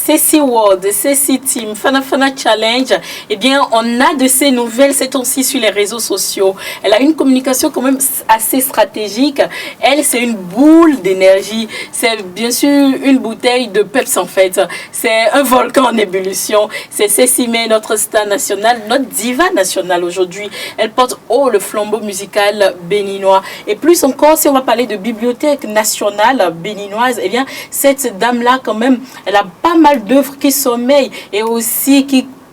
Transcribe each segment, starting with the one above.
Ceci World, Ceci Team, Fana Challenge, eh bien, on a de ces nouvelles ces temps-ci sur les réseaux sociaux. Elle a une communication quand même assez stratégique. Elle, c'est une boule d'énergie. C'est bien sûr une bouteille de peps en fait. C'est un volcan en ébullition. C'est Ceci May, notre star nationale, notre diva nationale aujourd'hui. Elle porte haut le flambeau musical béninois. Et plus encore, si on va parler de bibliothèque nationale béninoise, eh bien, cette dame-là, quand même, elle a pas mal d'œuvres qui sommeillent et aussi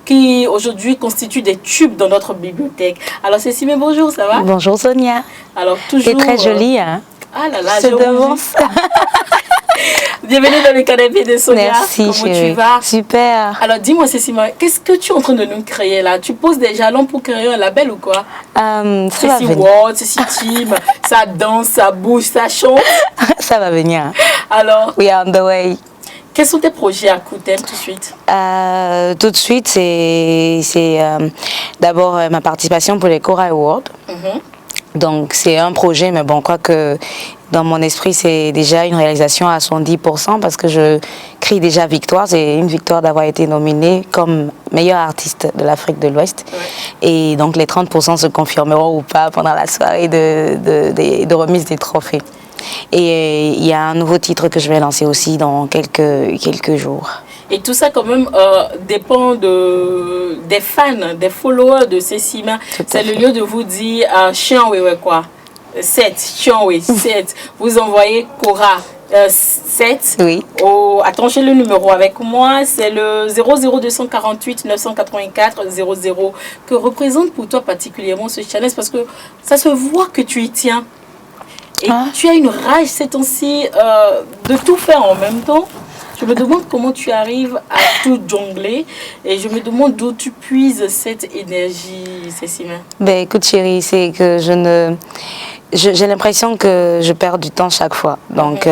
qui aujourd'hui constituent des tubes dans notre bibliothèque. Alors Ceci May, bonjour, ça va? Bonjour Sonia. Alors toujours... T'es très jolie, hein? Ah là là, je devance. Bienvenue dans le canapé de Sonia. Merci, comment chérie. Tu vas? Super. Alors dis-moi Ceci May, qu'est-ce que tu es en train de nous créer là? Tu poses des jalons pour créer un label ou quoi? Ceci World, Ceci Team, ça danse, ça bouge, ça chante. Ça va venir. Alors, we are on the way. Quels sont tes projets à Couten tout de suite? Tout de suite, c'est d'abord ma participation pour les Cora Awards. Donc c'est un projet, mais bon, quoi que dans mon esprit, c'est déjà une réalisation à 110% parce que je crie déjà victoire. C'est une victoire d'avoir été nominée comme meilleure artiste de l'Afrique de l'Ouest. Ouais. Et donc les 30% se confirmeront ou pas pendant la soirée de remise des trophées. Et il y a un nouveau titre que je vais lancer aussi dans quelques jours. Et tout ça quand même dépend des fans, des followers de Ceci May. C'est le lieu de vous dire Chian ouais quoi 7, Chian ouais 7. Vous envoyez Cora 7. Oui. Attends, j'ai le numéro avec moi, c'est le 00248 984 00 que représente pour toi particulièrement ce challenge parce que ça se voit que tu y tiens. Et tu as une rage ces temps-ci de tout faire en même temps. Je me demande comment tu arrives à tout jongler et je me demande d'où tu puises cette énergie, Ceci May. Ben écoute chérie, c'est que j'ai l'impression que je perds du temps chaque fois. Donc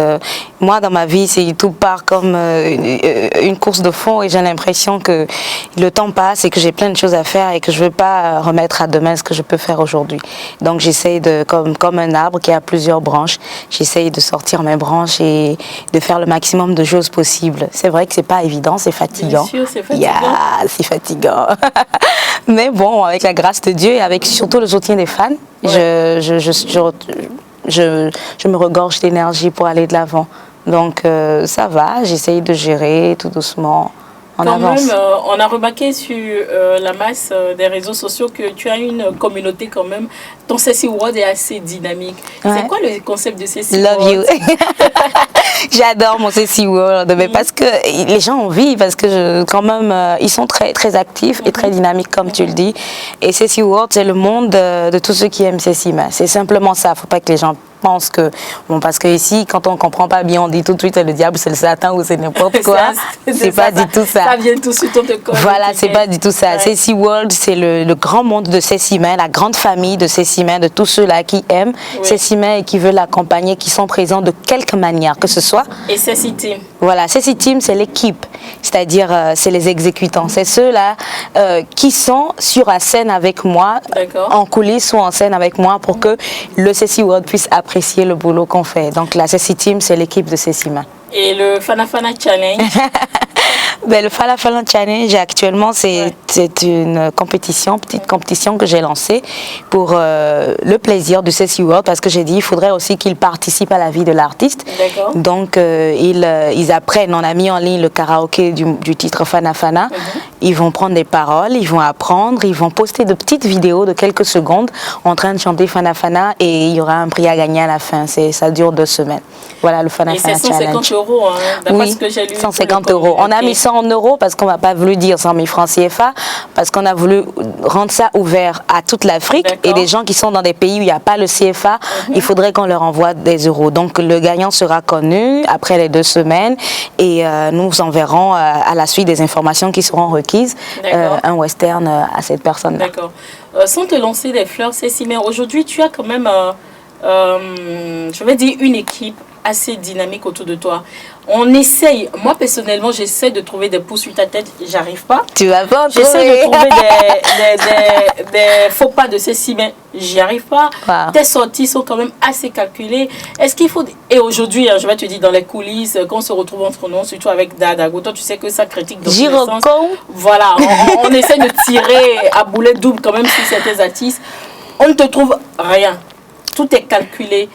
moi dans ma vie, tout part comme une course de fond et j'ai l'impression que le temps passe et que j'ai plein de choses à faire et que je ne veux pas remettre à demain ce que je peux faire aujourd'hui. Donc j'essaye comme un arbre qui a plusieurs branches, j'essaye de sortir mes branches et de faire le maximum de choses possibles. C'est vrai que c'est pas évident, c'est fatigant. Bien sûr, c'est fatigant. C'est fatigant. Mais bon, avec la grâce de Dieu et avec surtout le soutien des fans, ouais. je me regorge d'énergie pour aller de l'avant. Donc ça va, j'essaye de gérer tout doucement. Quand même, on a remarqué sur la masse des réseaux sociaux que tu as une communauté quand même. Ton Ceci World est assez dynamique. Ouais. C'est quoi le concept de Ceci World? Love you. J'adore mon Ceci World, mais parce que les gens ont envie, parce que quand même, ils sont très, très actifs et très dynamiques, comme tu le dis. Et Ceci World, c'est le monde de tous ceux qui aiment Ceci May. C'est simplement ça. Il ne faut pas que les gens pensent que... Bon, parce que ici, quand on ne comprend pas bien, on dit tout de suite le diable, c'est le Satan ou c'est n'importe quoi. C'est pas du tout ça. Ça vient tout de suite, on te connaît. Voilà, c'est pas du tout ça. Ouais. Ceci World, c'est le grand monde de Ceci May, la grande famille de Ceci May, de tous ceux-là qui aiment Ceci May et qui veulent l'accompagner, qui sont présents de quelque manière que ce soit. Et Ceci Team. Voilà, Ceci Team, c'est l'équipe, c'est-à-dire c'est les exécutants. C'est ceux-là qui sont sur la scène avec moi, en coulisses ou en scène avec moi pour que le Ceci World puisse apprécier le boulot qu'on fait. Donc la Ceci Team, c'est l'équipe de Cécima. Et le Fana Fana Challenge? Ben, le Fala Fala Challenge, actuellement, c'est une compétition, petite compétition que j'ai lancée pour le plaisir de Ceci World, parce que j'ai dit il faudrait aussi qu'ils participent à la vie de l'artiste. Donc, ils apprennent, on a mis en ligne le karaoké du titre Fana Fana. Ils vont prendre des paroles, ils vont apprendre, ils vont poster de petites vidéos de quelques secondes en train de chanter Fana Fana et il y aura un prix à gagner à la fin. Ça dure 2 semaines. Voilà le Fana Fana Challenge. Et c'est 150 €, hein, d'après oui, ce que j'ai lu. 150 €. On a mis ça en euros parce qu'on n'a pas voulu dire 100 000 francs CFA, parce qu'on a voulu rendre ça ouvert à toute l'Afrique et les gens qui sont dans des pays où il n'y a pas le CFA, il faudrait qu'on leur envoie des euros. Donc le gagnant sera connu après les 2 semaines et nous enverrons à la suite des informations qui seront requises, un western à cette personne-là. D'accord. Sans te lancer des fleurs, Cécile, mais aujourd'hui tu as quand même, je vais dire, une équipe assez dynamique autour de toi. On essaye, moi personnellement, j'essaie de trouver des pouces sur ta tête, j'arrive pas. Tu vas pas en trouver. J'essaie de trouver des faux pas de Cécile, mais j'y arrive pas. Wow. Tes sorties sont quand même assez calculées. Est-ce qu'il faut... Et aujourd'hui, je vais te dire, dans les coulisses, quand on se retrouve entre nous, surtout avec Dadago, toi tu sais que ça critique dans tous les sens. Voilà, on essaie de tirer à boulet double quand même sur certains artistes. On ne te trouve rien. Tout est calculé.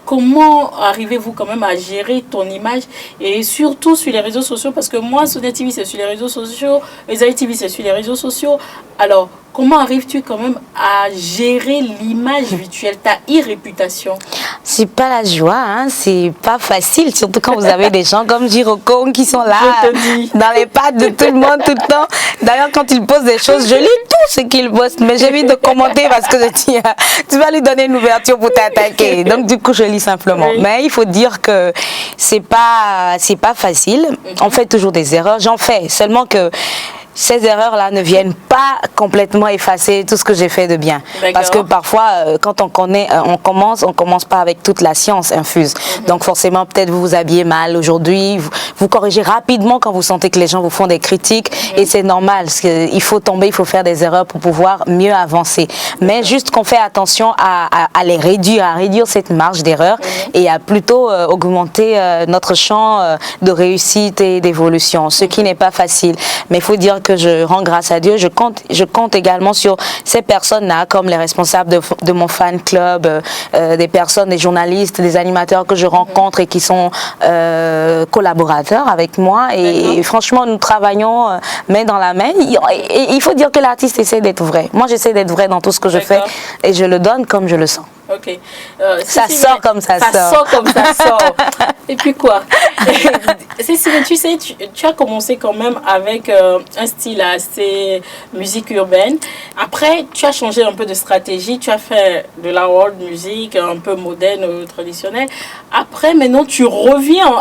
Comment arrivez-vous quand même à gérer ton image et surtout sur les réseaux sociaux? Parce que moi, Sonia TV, c'est sur les réseaux sociaux, Esaïe TV, c'est sur les réseaux sociaux. Alors, comment arrives-tu quand même à gérer l'image virtuelle, ta e-réputation? C'est pas la joie, hein? C'est pas facile, surtout quand vous avez des gens comme Girocon qui sont là, dans les pattes de tout le monde tout le temps. D'ailleurs, quand ils posent des choses, je lis tout ce qu'ils postent, mais j'évite de commenter parce que je dis, tu vas lui donner une ouverture pour t'attaquer. Donc, du coup, je lis simplement. Oui. Mais il faut dire que c'est pas facile. On fait toujours des erreurs. J'en fais, seulement que ces erreurs-là ne viennent pas complètement effacer tout ce que j'ai fait de bien. Parce que parfois, quand on commence pas avec toute la science infuse. Donc forcément, peut-être vous vous habillez mal aujourd'hui, vous corrigez rapidement quand vous sentez que les gens vous font des critiques. Et c'est normal, parce qu'il faut tomber, il faut faire des erreurs pour pouvoir mieux avancer. Mais juste qu'on fait attention à les réduire, à réduire cette marge d'erreur et à plutôt augmenter notre champ de réussite et d'évolution, ce qui n'est pas facile. Mais il faut dire que je rends grâce à Dieu. Je compte également sur ces personnes-là, comme les responsables de mon fan club, des personnes, des journalistes, des animateurs que je rencontre et qui sont collaborateurs avec moi. Et franchement, nous travaillons main dans la main. Et il faut dire que l'artiste essaie d'être vrai. Moi, j'essaie d'être vrai dans tout ce que je fais et je le donne comme je le sens. Ok. Ça sort comme ça sort. Ça sort comme ça sort. Et puis quoi? Cécile, tu sais, tu as commencé quand même avec un style assez musique urbaine. Après, tu as changé un peu de stratégie. Tu as fait de la world music un peu moderne, traditionnelle. Après, maintenant, tu reviens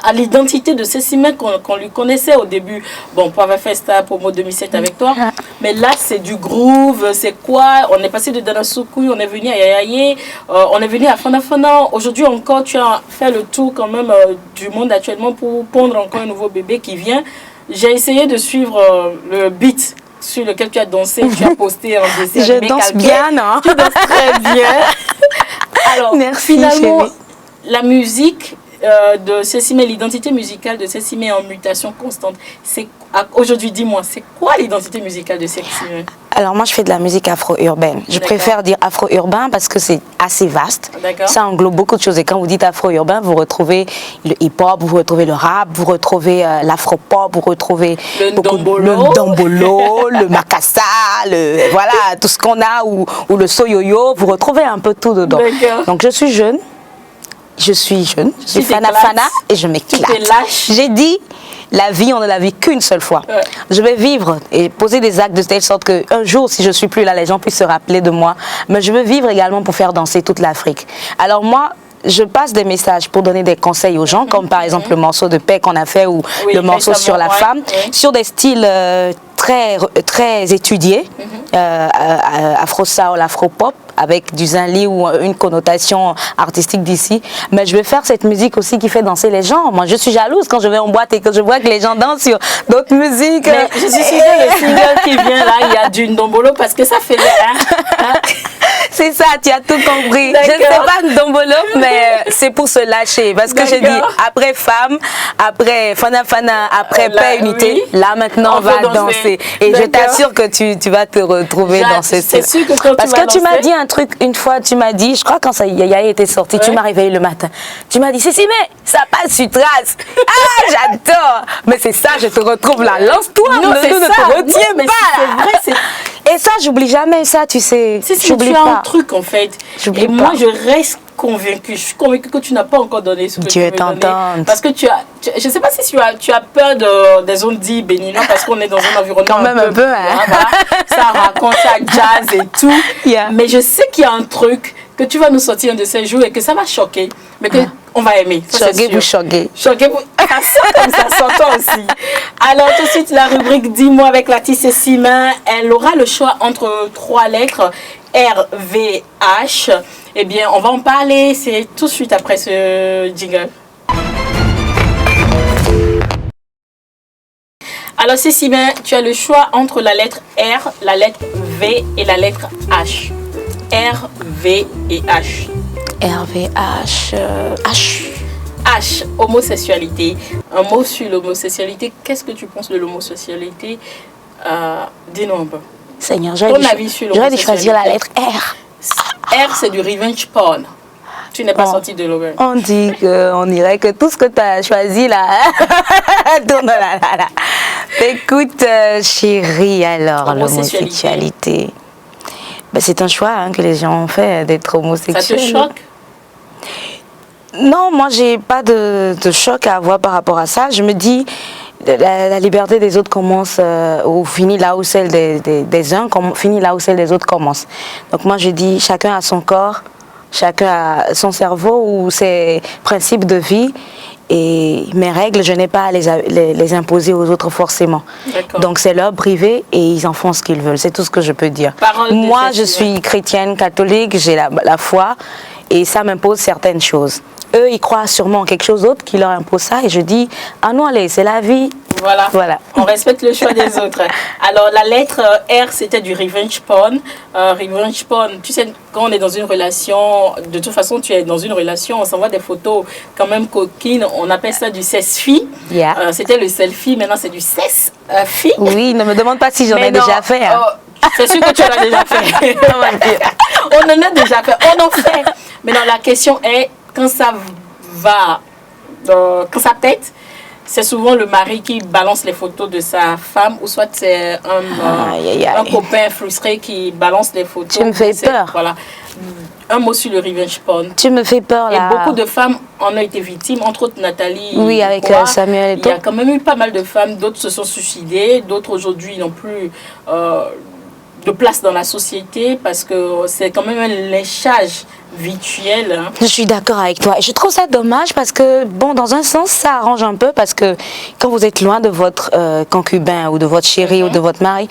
à l'identité de Cécile qu'on lui connaissait au début. Bon, pour avoir fait Star Promo 2007 avec toi. Mais là, c'est du groove. C'est quoi? On est passé de Dana Soukoui, on est venu à Yayaye. On est venu à Fana Fana. Aujourd'hui encore, tu as fait le tour quand même du monde actuellement pour pondre encore un nouveau bébé qui vient. J'ai essayé de suivre le beat sur lequel tu as dansé, tu as posté un dessin. Je danse bien, non? Tu danses très bien. Alors, merci, finalement, chérie. La musique de Cécile, l'identité musicale de Cécile est en mutation constante. Aujourd'hui, dis-moi, c'est quoi l'identité musicale de Cécile? Alors moi, je fais de la musique afro-urbaine. Je préfère dire afro-urbain parce que c'est assez vaste. Ça englobe beaucoup de choses. Et quand vous dites afro-urbain, vous retrouvez le hip-hop, vous retrouvez le rap, vous retrouvez l'afro-pop, vous retrouvez le ndombolo, le makassa, voilà, tout ce qu'on a, ou le soyoyo. Vous retrouvez un peu tout dedans. Donc je suis jeune. Je suis Fana Fana et je m'éclate. J'ai dit, la vie, on ne la vit qu'une seule fois. Je vais vivre et poser des actes de telle sorte qu'un jour, si je ne suis plus là, les gens puissent se rappeler de moi. Mais je veux vivre également pour faire danser toute l'Afrique. Alors moi, je passe des messages pour donner des conseils aux gens, comme par exemple le morceau de paix qu'on a fait ou le morceau sur la femme, sur des styles très étudiés, afro-soul, afro-pop, avec du zinli ou une connotation artistique d'ici. Mais je vais faire cette musique aussi qui fait danser les gens. Moi, je suis jalouse quand je vais en boîte et que je vois que les gens dansent sur d'autres musiques. Mais je suis sûre que le single qui vient là, il y a du ndombolo parce que ça fait... C'est ça, tu as tout compris. Je ne sais pas Ndombolo, mais c'est pour se lâcher. Parce que j'ai dit, après femme, après Fana Fana, après paix unité, oui. Là maintenant on va danser. Et je t'assure que tu vas te retrouver dans ce style. Parce que tu m'as dit un truc une fois, tu m'as dit, je crois quand ça Yaya était sorti, tu m'as réveillé le matin. Tu m'as dit, Cécile, mais ça passe sur trace. Ah, j'adore. Mais c'est ça, je te retrouve là. Lance-toi, ne te retiens pas. C'est vrai, et ça, j'oublie jamais ça, tu sais. Tu as un truc en fait. Et moi, je reste convaincue. Je suis convaincue que tu n'as pas encore donné ce que tu veux donner. Parce que je ne sais pas si tu as peur des zones dites béninois parce qu'on est dans un environnement quand même un peu, hein. Voilà, ça raconte, ça jazz et tout. Yeah. Mais je sais qu'il y a un truc que tu vas nous sortir un de ces jours et que ça va choquer. Mais qu'on va aimer. Choquer pour choquer. Choquer pour... Ça sent comme ça, sent aussi. Alors tout de suite, la rubrique Dis-moi avec l'artiste Simain. Elle aura le choix entre 3 lettres. R, V, H. Eh bien, on va en parler. C'est tout de suite après ce jingle. Alors, Simain, tu as le choix entre la lettre R, la lettre V et la lettre H. R, V et H. R, V, H. H. H, homosexualité. Un mot sur l'homosexualité. Qu'est-ce que tu penses de l'homosexualité? Dis-nous un peu. Seigneur, j'aurais dû choisir la lettre R. R, c'est du revenge porn. Tu n'es pas sorti de l'auberge. On dit qu'on dirait que tout ce que tu as choisi là. Écoute, chérie, alors, l'homosexualité. Ben, c'est un choix hein, que les gens ont fait d'être homosexuels. Ça te choque? Non, moi, j'ai pas de choc à avoir par rapport à ça. Je me dis, la liberté des autres commence ou finit là où celle des uns finit là où celle des autres commence. Donc moi, je dis, chacun a son corps, chacun a son cerveau ou ses principes de vie. Et mes règles, je n'ai pas à les imposer aux autres forcément. Donc c'est leur privé et ils en font ce qu'ils veulent. C'est tout ce que je peux dire. Moi, je suis chrétienne, catholique, j'ai la foi et ça m'impose certaines choses. Eux, ils croient sûrement en quelque chose d'autre qui leur impose ça. Et je dis, ah non, allez, c'est la vie. Voilà. On respecte le choix des autres. Alors, la lettre R, c'était du revenge porn. Revenge porn, tu sais, quand on est dans une relation, de toute façon, tu es dans une relation, on s'envoie des photos quand même coquines. On appelle ça du selfie. Yeah. C'était le selfie, maintenant c'est du selfie. Oui, ne me demande pas si j'en ai déjà fait. Hein. C'est sûr que tu en as déjà fait. On en a déjà fait. On en fait. Maintenant, la question est, quand ça va, quand ça pète, c'est souvent le mari qui balance les photos de sa femme ou soit c'est un copain frustré qui balance les photos. Tu me fais peur. Voilà. Un mot sur le revenge porn. Tu me fais peur là. Et beaucoup de femmes en ont été victimes, entre autres Nathalie. Oui, avec Samuel et tout. Il y a quand même eu pas mal de femmes, d'autres se sont suicidées, d'autres aujourd'hui n'ont plus de place dans la société parce que c'est quand même un léchage virtuel. Hein. Je suis d'accord avec toi. Et je trouve ça dommage parce que, bon, dans un sens, ça arrange un peu parce que quand vous êtes loin de votre concubin ou de votre chéri ou de votre mari,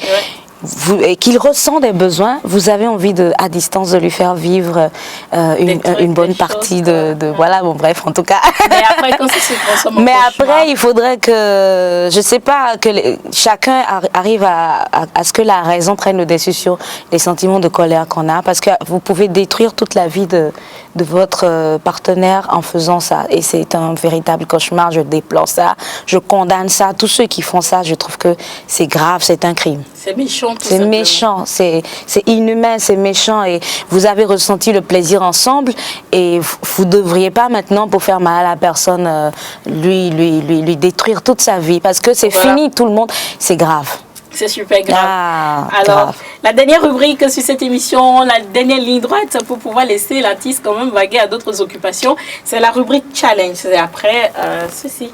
et qu'il ressent des besoins, vous avez envie à distance de lui faire vivre une bonne partie de voilà, bon bref, en tout cas. Mais après, quand ça se transforme en Mais après, il faudrait que, je sais pas, que chacun arrive à ce que la raison prenne le dessus sur les sentiments de colère qu'on a, parce que vous pouvez détruire toute la vie de votre partenaire en faisant ça. Et c'est un véritable cauchemar, je déplore ça, je condamne ça. Tous ceux qui font ça, je trouve que c'est grave, c'est un crime. C'est méchant. C'est méchant, c'est inhumain, c'est méchant et vous avez ressenti le plaisir ensemble et vous ne devriez pas maintenant pour faire mal à la personne lui détruire toute sa vie parce que c'est fini, tout le monde, c'est grave. C'est super grave. Alors, la dernière rubrique sur cette émission, la dernière ligne droite pour pouvoir laisser l'artiste quand même vaguer à d'autres occupations, c'est la rubrique challenge. C'est après ceci.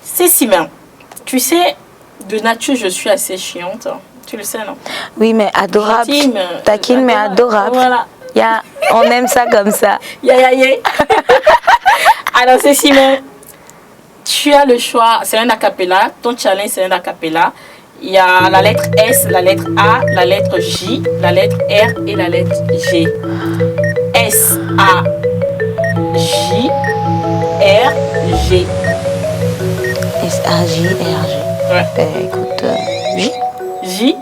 C'est Simain. Tu sais, de nature, je suis assez chiante. Tu le sais, non? Oui, mais adorable. Gentille, taquine, mais adorable. Voilà. On aime ça comme ça. Alors, c'est Simain. Tu as le choix. C'est un acapella. Ton challenge, c'est un acapella. Il y a la lettre S, la lettre A, la lettre J, la lettre R et la lettre G. S, A, J, R, G. S-A-J-R-G. Ouais. Écoute, J. J,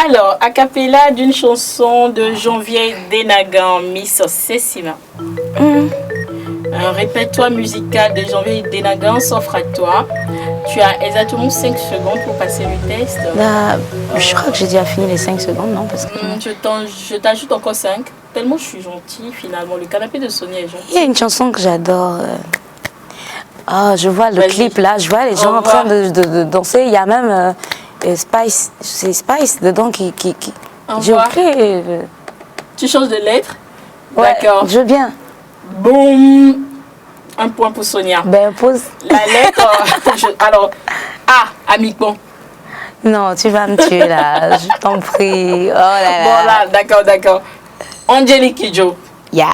Alors, a cappella d'une chanson de Janvier Denagan, Miss Sessima. Un répertoire musical de Janvier Denagan s'offre à toi. Tu as exactement 5 secondes pour passer le test. Je crois que j'ai déjà fini les 5 secondes, non parce que... Je t'ajoute encore 5. Tellement je suis gentille, finalement. Le canapé de Sonia est gentil. Il y a une chanson que j'adore. Je vois le clip là, je vois les gens en train de danser. Il y a même Spice, c'est Spice dedans qui... J'ai oublié. Tu changes de lettre? Ouais, d'accord. Je veux bien. Boum. Un point pour Sonia. Ben, pose. La lettre... alors, A, Amicon. Non, tu vas me tuer là, je t'en prie. Oh là là. Bon là, d'accord. Angélique Kidjo. Yeah.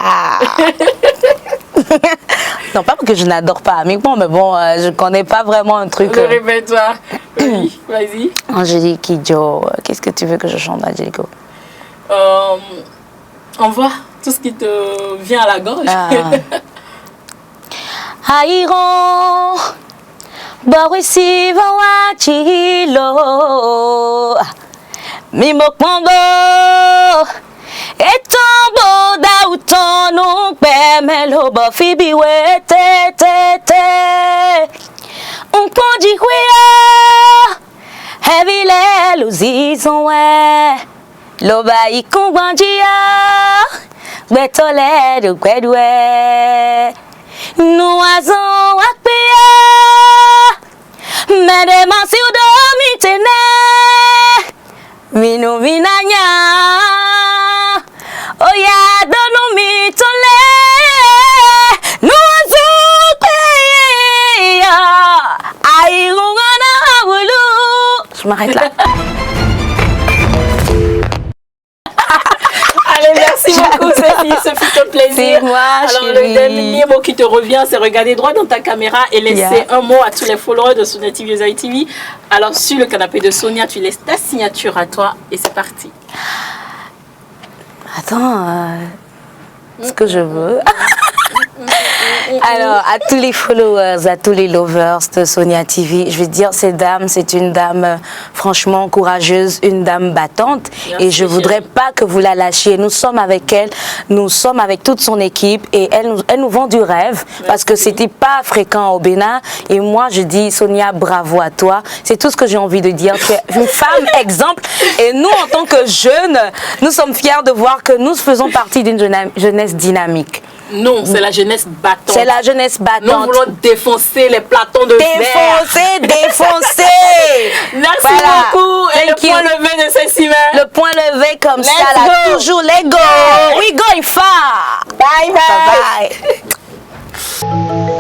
Non, pas que je n'adore pas Amicon, mais bon, je connais pas vraiment un truc. Le répertoire. Oui, vas-y. Angélique Kidjo, qu'est-ce que tu veux que je chante, Angélico? Envoie tout ce qui te vient à la gorge. Aïron, Borisi Vawachilo, Mimokmondo, et tombo dauton nous permelo bofibi wete tete. Un pondi kwea, heavy le luzizon we, loba ikunbandia, betole do kwedwe. Nous avons appuyé, mais des massifs de mitene, minou minanya, oya de nous mitole, nous avons appuyé, aïe rungana boulou. Je m'arrête là. Allez, merci beaucoup, Cécile, ce fut un plaisir. Moi, alors, le dernier mot qui te revient, c'est regarder droit dans ta caméra et laisser un mot à tous les followers de Sonia TV Zai TV. Alors, sur le canapé de Sonia, tu laisses ta signature à toi et c'est parti. Attends, ce que je veux. Alors, à tous les followers, à tous les lovers de Sonia TV, je vais dire, cette dame, c'est une dame franchement courageuse, une dame battante. Merci, et je ne voudrais pas que vous la lâchiez. Nous sommes avec elle, nous sommes avec toute son équipe et elle nous vend du rêve. Merci. Parce que ce n'était pas fréquent au Bénin. Et moi, je dis, Sonia, bravo à toi. C'est tout ce que j'ai envie de dire. Tu es une femme exemple. Et nous, en tant que jeunes, nous sommes fiers de voir que nous faisons partie d'une jeunesse dynamique. Non, c'est la jeunesse battante. C'est la jeunesse battante. Nous voulons défoncer les platons de verre. Défoncer. Merci beaucoup. Et le point levé de Sessima. Le point levé comme ça, là. Toujours, let's go. We going far. Bye, bye. Bye, bye.